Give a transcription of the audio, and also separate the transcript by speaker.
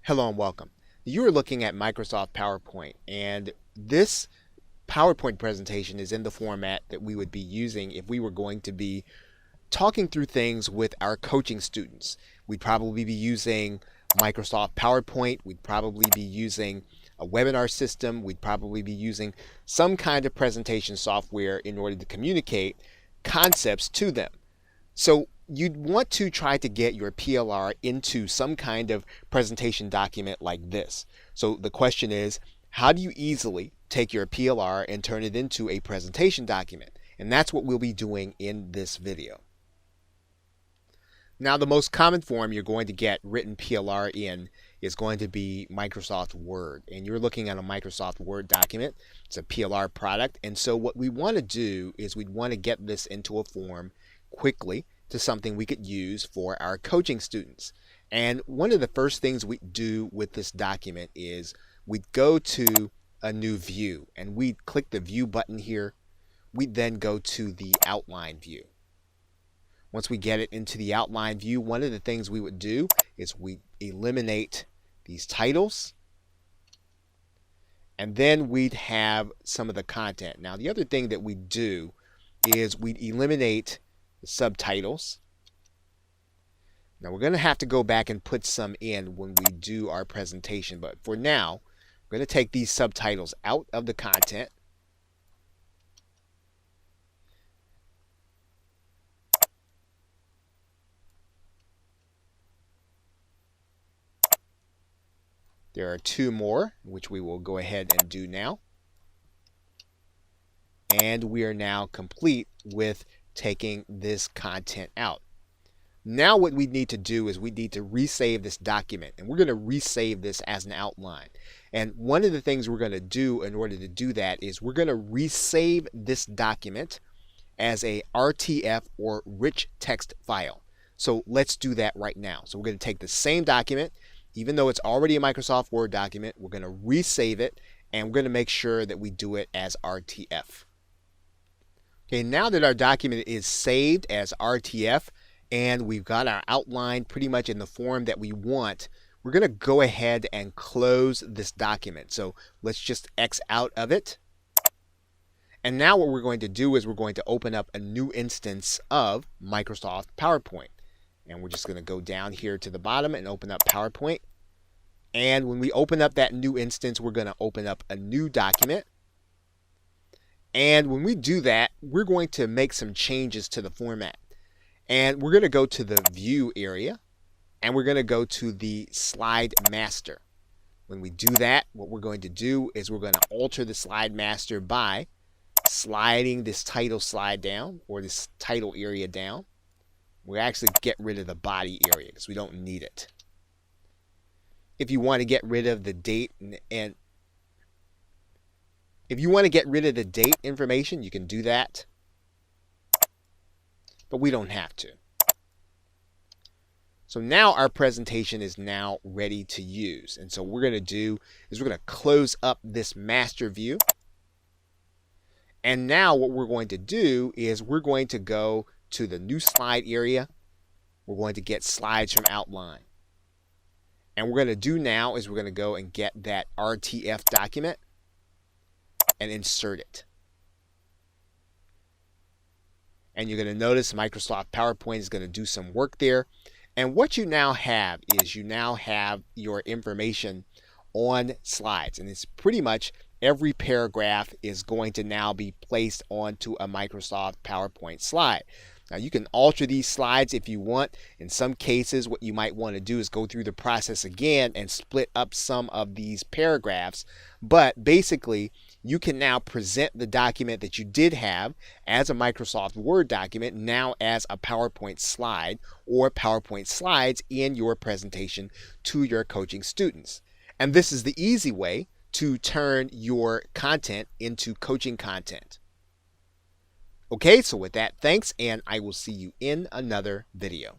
Speaker 1: Hello and welcome. You are looking at Microsoft PowerPoint, and this PowerPoint presentation is in the format that we would be using if we were going to be talking through things with our coaching students. We'd probably be using Microsoft PowerPoint. We'd probably be using a webinar system. We'd probably be using some kind of presentation software in order to communicate concepts to them. So you'd want to try to get your PLR into some kind of presentation document like this. So the question is, how do you easily take your PLR and turn it into a presentation document? And that's what we'll be doing in this video. Now, the most common form you're going to get written PLR in is going to be Microsoft Word. And you're looking at a Microsoft Word document. It's a PLR product. And so what we want to do is we'd want to get this into a form quickly to something we could use for our coaching students. And one of the first things we do with this document is we'd go to a new view and we'd click the view button here. We'd then go to the outline view. Once we get it into the outline view, one of the things we would do is we eliminate these titles, and then we'd have some of the content. Now, the other thing that we do is we'd eliminate the subtitles. Now, we're going to have to go back and put some in when we do our presentation, but for now, we're going to take these subtitles out of the content. There are two more, which we will go ahead and do now. And we are now complete with taking this content out. Now what we need to do is we need to resave this document, and we're going to resave this as an outline. And one of the things we're going to do in order to do that is we're going to resave this document as a RTF or rich text file. So let's do that right now. So we're going to take the same document, even though it's already a Microsoft Word document, we're going to resave it, and we're going to make sure that we do it as RTF. Okay, now that our document is saved as RTF and we've got our outline pretty much in the form that we want, we're going to go ahead and close this document. So let's just X out of it. And now what we're going to do is we're going to open up a new instance of Microsoft PowerPoint. And we're just going to go down here to the bottom and open up PowerPoint. And when we open up that new instance, we're going to open up a new document. And when we do that, we're going to make some changes to the format. And we're going to go to the view area, and we're going to go to the slide master. When we do that, what we're going to do is we're going to alter the slide master by sliding this title slide down, or this title area down. We'll actually get rid of the body area because we don't need it. If you want to get rid of the date and if you want to get rid of the date information, you can do that, but we don't have to. So now our presentation is now ready to use. And so what we're going to do is we're going to close up this master view. And now what we're going to do is we're going to go to the new slide area. We're going to get slides from outline. And what we're going to do now is we're going to go and get that RTF document and insert it. And you're going to notice Microsoft PowerPoint is going to do some work there. And what you now have is you now have your information on slides. And it's pretty much every paragraph is going to now be placed onto a Microsoft PowerPoint slide. Now, you can alter these slides if you want. In some cases, what you might want to do is go through the process again and split up some of these paragraphs. But basically, you can now present the document that you did have as a Microsoft Word document now as a PowerPoint slide or PowerPoint slides in your presentation to your coaching students. And this is the easy way to turn your content into coaching content. Okay, so with that, thanks, and I will see you in another video.